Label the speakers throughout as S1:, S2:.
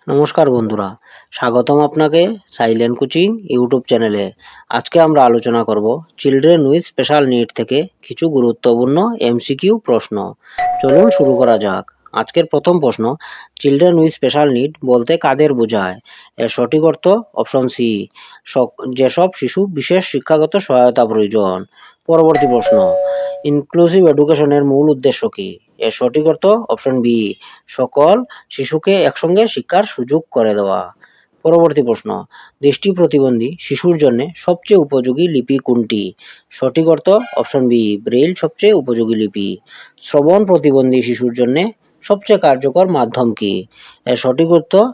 S1: নমস্কার বন্ধুরা, স্বাগতম আপনাকে সাইলেন্ট কোচিং ইউটিউব চ্যানেলে। আজকে আমরা আলোচনা করব চিলড্রেন উইথ স্পেশাল নিড থেকে কিছু গুরুত্বপূর্ণ এমসিকিউ প্রশ্ন। চলুন শুরু করা যাক। আজকের প্রথম প্রশ্ন, চিলড্রেন উইথ স্পেশাল নিড বলতে কাদের বোঝায়? এর সঠিক অর্থ অপশন সি, যেসব শিশু বিশেষ শিক্ষাগত সহায়তা প্রয়োজন। পরবর্তী প্রশ্ন, ইনক্লুসিভ এডুকেশনের মূল উদ্দেশ্য কী? এর সঠিক অর্থ অপশন বি, সকল শিশুকে একসঙ্গে শিক্ষার সুযোগ করে দেওয়া। পরবর্তী প্রশ্ন, দৃষ্টি প্রতিবন্ধী শিশুর জন্য সবচেয়ে উপযোগী লিপি কোনটি? সঠিক অর্থ অপশন বি, ব্রেইল সবচেয়ে উপযোগী লিপি। শ্রবণ প্রতিবন্ধী শিশুর জন্য সবচেয়ে কার্যকর মাধ্যম কি? এর সঠিক উত্তর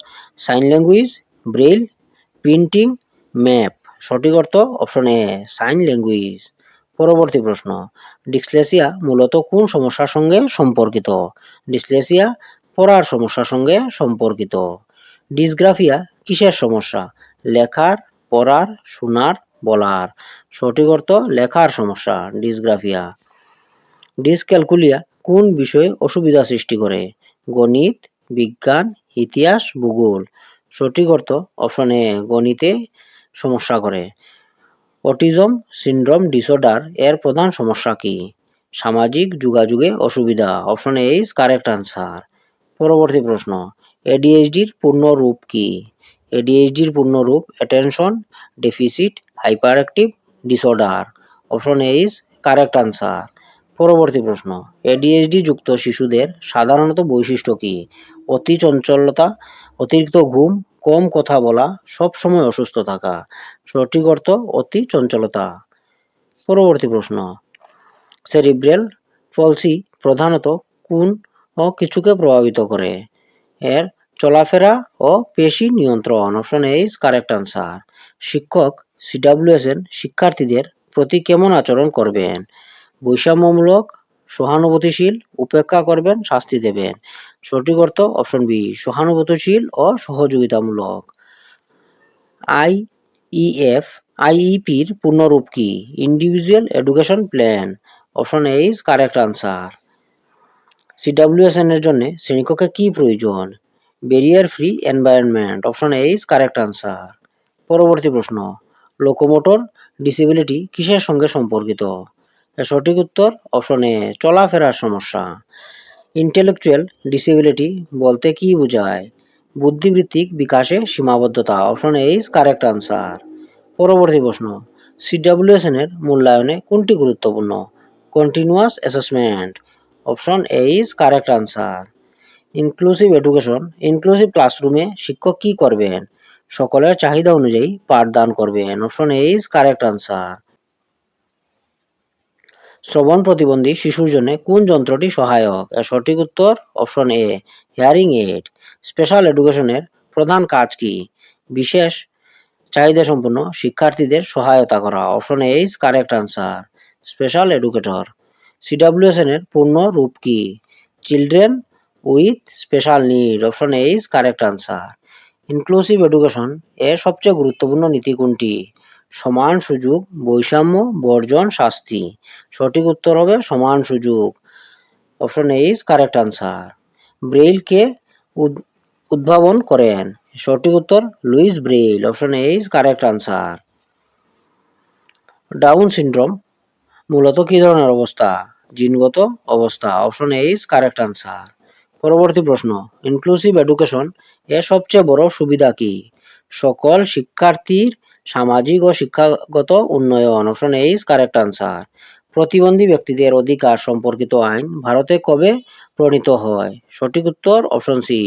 S1: sign language, braille, printing, map. সঠিক অর্থ অপশন এ, সাইন ল্যাঙ্গুয়েজ। পরবর্তী প্রশ্ন, ডিসলেক্সিয়া মূলত কোন সমস্যার সঙ্গে সম্পর্কিত? ডিসলেক্সিয়া পড়ার সমস্যার সঙ্গে সম্পর্কিত। ডিসগ্রাফিয়া কিসের সমস্যা? লেখার, পড়ার, শোনার, বলার। সঠিক অর্থ লেখার সমস্যা, ডিসগ্রাফিয়া। ডিসক্যালকুলিয়া কোন বিষয়ে অসুবিধা সৃষ্টি করে? গণিত, বিজ্ঞান, ইতিহাস, ভূগোল। সঠিক অর্থ অপশন এ, গণিতে সমস্যা করে। অটিজম সিনড্রোম ডিসঅর্ডার এর প্রধান সমস্যা কি? সামাজিক যোগাযোগে অসুবিধা। Option A is correct answer. পরবর্তী প্রশ্ন, এডিএইচডির পূর্ণ রূপ কি? এডিএইচডির পূর্ণ রূপ attention deficit hyper active disorder. Option A is correct answer. পরবর্তী প্রশ্ন, এডিএইচডি যুক্ত শিশুদের সাধারণত বৈশিষ্ট্য কি? অতি চঞ্চলতা, অতিরিক্ত ঘুম, কম কথা বলা, সব সময় অসুস্থ থাকা। সঠিক অর্থ অতি চঞ্চলতা। পরবর্তী প্রশ্ন, সেরিব্রাল পলসি প্রধানত কোন কিছুকে প্রভাবিত করে? এর চলাফেরা ও পেশি নিয়ন্ত্রণ। Option A is correct answer. শিক্ষক সিডাব্লিউএসএন শিক্ষার্থীদের প্রতি কেমন আচরণ করবেন? বৈষম্যমূলক, সহানুভূতিশীল, উপেক্ষা করবেন, শাস্তি দেবেন। সঠিক অর্থ অপশন বি, সহানুভূতিশীল ও সহযোগিতামূলক। আইইএফ আইইপির পূর্ণরূপ কি? Individual education plan. Option A is correct answer. CWSN এর জন্য শ্রেণীকক্ষে কি প্রয়োজন? Barrier free environment. Option A is correct answer. পরবর্তী প্রশ্ন, লোকোমোটর ডিসেবিলিটি কিসের সঙ্গে সম্পর্কিত? এর সঠিক উত্তর অপশন এ, চলাফেরার সমস্যা। ইন্টেলেকচুয়াল ডিসেবিলিটি বলতে কি বোঝায়? বুদ্ধিবৃত্তিক বিকাশে সীমাবদ্ধতা। Option A is correct answer. পরবর্তী প্রশ্ন, সিডাব্লিউএসএন এর মূল্যায়নে কোনটি গুরুত্বপূর্ণ? Continuous assessment. Option A is correct answer. Inclusive education, inclusive ক্লাসরুমে শিক্ষক কি করবেন? সকলের চাহিদা অনুযায়ী পাঠদান করবেন। Option A is correct answer. শ্রবণ প্রতিবন্ধী শিশুর জন্য কোন যন্ত্রটি সহায়ক? এর সঠিক উত্তর option A, hearing aid. Special এডুকেশনের প্রধান কাজ কি? বিশেষ চাহিদা সম্পন্ন শিক্ষার্থীদের সহায়তা করা। Option A is correct answer. Special educator. CWSN এর পূর্ণ রূপ কি? Children with special need. Option A is correct answer. Inclusive education এর সবচেয়ে গুরুত্বপূর্ণ নীতি কোনটি? সমান সুযোগ, বৈষম্য বর্জন, শাস্তি। সঠিক উত্তর হবে সমান সুযোগ। Option A is correct answer. Braille কে উদ্ভাবন করেন? সঠিক উত্তর Louis Braille. Option A is correct answer. Down syndrome মূলত কি ধরনের অবস্থা? জিনগত অবস্থা। Option A is correct answer. পরবর্তী প্রশ্ন, ইনক্লুসিভ এডুকেশন এর সবচেয়ে বড় সুবিধা কি? সকল শিক্ষার্থীর সামাজিক ও শিক্ষাগত উন্নয়ন। Option A is correct answer. প্রতিবন্ধী ব্যক্তিদের অধিকার সম্পর্কিত আইন ভারতে কবে প্রণীত হয়? সঠিক উত্তর অপশন সি,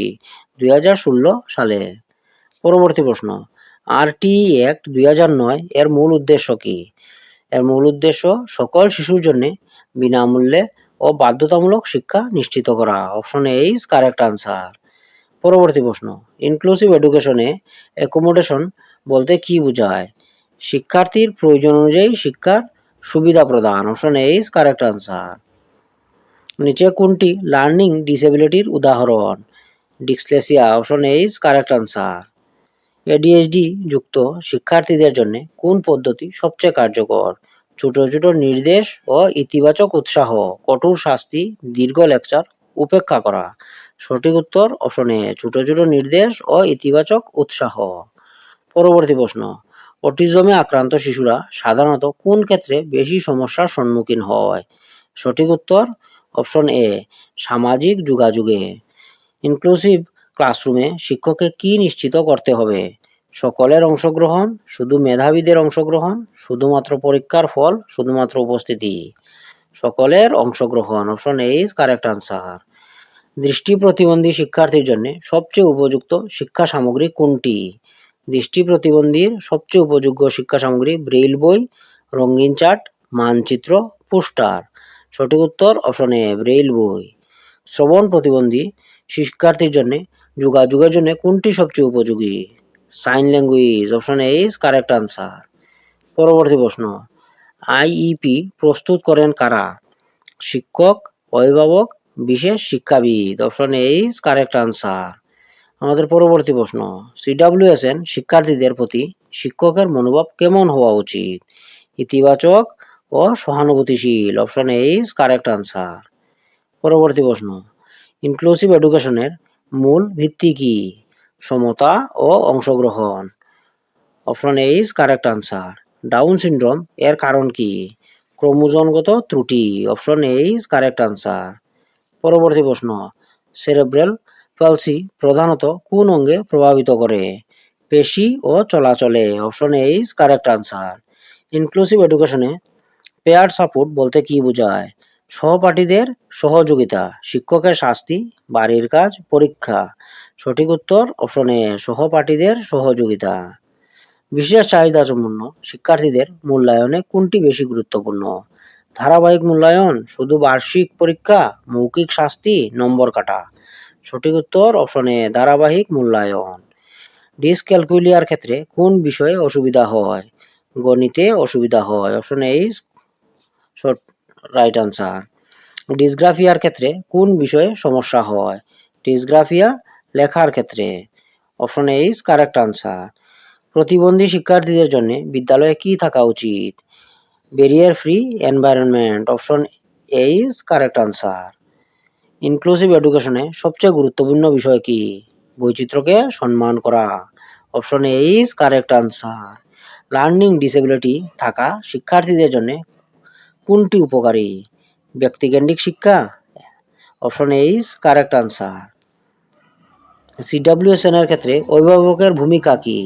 S1: 2016 সালে। পরবর্তী প্রশ্ন, আরটিই অ্যাক্ট 2009 এর মূল উদ্দেশ্য কি? এর মূল উদ্দেশ্য সকল শিশুর জন্য বিনামূল্যে ও বাধ্যতামূলক শিক্ষা নিশ্চিত করা। Option A is correct answer. পরবর্তী প্রশ্ন, ইনক্লুসিভ এডুকেশনে অ্যাকোমোডেশন বলতে কি বোঝায়? শিক্ষার্থীর প্রয়োজন অনুযায়ী শিক্ষার সুবিধা প্রদান। Option A is correct answer. নিচে কোনটি লার্নিং ডিসেবিলিটির উদাহরণ? Dyslexia. Option A is correct answer. ADHD যুক্ত শিক্ষার্থীদের জন্য কোন পদ্ধতি সবচেয়ে কার্যকর? ছোট ছোট নির্দেশ ও ইতিবাচক উৎসাহ, কঠোর শাস্তি, দীর্ঘ লেকচার, উপেক্ষা করা। সঠিক উত্তর অপশন এ, ছোট ছোট নির্দেশ ও ইতিবাচক উৎসাহ। পরবর্তী প্রশ্ন, অটিজমে আক্রান্ত শিশুরা সাধারণত কোন ক্ষেত্রে বেশি সমস্যার সম্মুখীন হয়? সঠিক উত্তর অপশন এ, সামাজিক যোগাযোগে। ইনক্লুসিভ ক্লাসরুমে শিক্ষককে কি নিশ্চিত করতে হবে? সকলের অংশগ্রহণ, শুধু মেধাবীদের অংশগ্রহণ, শুধুমাত্র পরীক্ষার ফল, শুধুমাত্র উপস্থিতি? সকলের অংশগ্রহণ, option A is correct answer. দৃষ্টি প্রতিবন্ধী শিক্ষার্থীর জন্য সবচেয়ে উপযুক্ত শিক্ষা সামগ্রী কোনটি? দৃষ্টি প্রতিবন্ধীর সবচেয়ে উপযোগ্য শিক্ষা সামগ্রী ব্রেইল বই, রঙিন চার্ট, মানচিত্র, পোস্টার? সঠিক উত্তর অপশন এ, ব্রেইল বই। শ্রবণ প্রতিবন্ধী শিক্ষার্থীর জন্য যোগাযোগের জন্য কোনটি সবচেয়ে উপযোগী? Sign language, option A is correct answer. পরবর্তী প্রশ্ন, আইইপি প্রস্তুত করেন কারা? শিক্ষক, অভিভাবক, বিশেষ শিক্ষাবিদ? Option A is correct answer. আমাদের পরবর্তী প্রশ্ন, সিডাব্লিউএসএন শিক্ষার্থীদের প্রতি শিক্ষকের মনোভাব কেমন হওয়া উচিত? ইতিবাচক ও সহানুভূতিশীল? Option A is correct answer. পরবর্তী প্রশ্ন, ইনক্লুসিভ এডুকেশনের মূল ভিত্তি কি? সমতা ও অংশগ্রহণ? Option A is correct answer. Down syndrome এর কারণ কি? ক্রোমোজোমগত ত্রুটি? Option A is correct answer. পরবর্তী প্রশ্ন, সেরেব্রাল পলসি প্রধানত কোন অঙ্গে প্রভাবিত করে? পেশি ও চলাচলে? Option A is correct answer. Inclusive এডুকেশনে পেয়ার সাপোর্ট বলতে কি বোঝায়? সহপাঠীদের সহযোগিতা, শিক্ষকের শাস্তি, বাড়ির কাজ, পরীক্ষা? সঠিক উত্তর অপশন এ, সহপাঠীদের সহযোগিতা। বিশেষ চাহিদা সম্পন্ন শিক্ষার্থীদের মূল্যায়নে কোনটি বেশি গুরুত্বপূর্ণ? ধারাবাহিক মূল্যায়ন, শুধু বার্ষিক পরীক্ষা, মৌখিক শাস্তি, নম্বর কাটা? সঠিক উত্তর অপশন এ, ধারাবাহিক মূল্যায়ন। ডিসক্যালকুলিয়ার ক্ষেত্রে কোন বিষয়ে অসুবিধা হয়? গণিতে অসুবিধা হয়? Option A is right answer. ডিসগ্রাফিয়ার ক্ষেত্রে কোন বিষয়ে সমস্যা হয়? ডিসগ্রাফিয়া লেখার ক্ষেত্রে? Option A is correct answer. প্রতিবন্ধী শিক্ষার্থীদের জন্য বিদ্যালয়ে কি থাকা উচিত? Barrier free environment? Option A is correct answer. Inclusive এডুকেশনে সবচেয়ে গুরুত্বপূর্ণ বিষয় কি? বৈচিত্র্যকে সম্মান করা? Option A is correct answer. Learning disability থাকা শিক্ষার্থীদের জন্য কোনটি উপকারী? ব্যক্তিকেন্দ্রিক শিক্ষা? Option A is correct answer. CWSN এর ক্ষেত্রে অভিভাবকের ভূমিকা কি?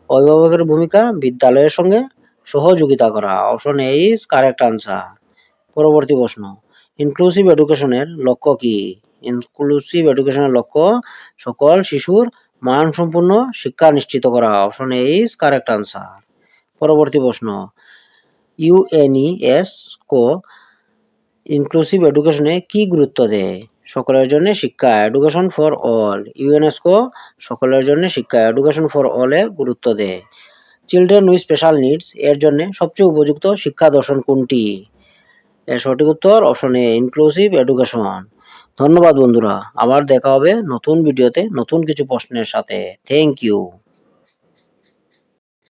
S1: অভিভাবকের ভূমিকা বিদ্যালয়ের সঙ্গে সহযোগিতা করা? Option A is correct answer. পরবর্তী প্রশ্ন, ইনক্লুসিভ এডুকেশনের লক্ষ্য কি? ইনক্লুসিভ এডুকেশনের লক্ষ্য সকল শিশুর মানসম্পন্ন শিক্ষা নিশ্চিত করা? Option A is correct answer. পরবর্তী প্রশ্ন, ইউএনইএসকো ইনক্লুসিভ এডুকেশনে কি গুরুত্ব দেয়? সকলের জন্য শিক্ষা, এডুকেশন ফর অল। ইউনেস্কো সকলের জন্য শিক্ষা, এডুকেশন ফর অল এ গুরুত্ব দেয়। চিলড্রেন উইথ স্পেশাল নিডস এর জন্য সবচেয়ে উপযুক্ত শিক্ষা দর্শন কোনটি? এর সঠিক উত্তর অপশন এ, ইনক্লুসিভ এডুকেশন। ধন্যবাদ বন্ধুরা, আবার দেখা হবে নতুন ভিডিওতে নতুন কিছু প্রশ্নের সাথে। Thank you.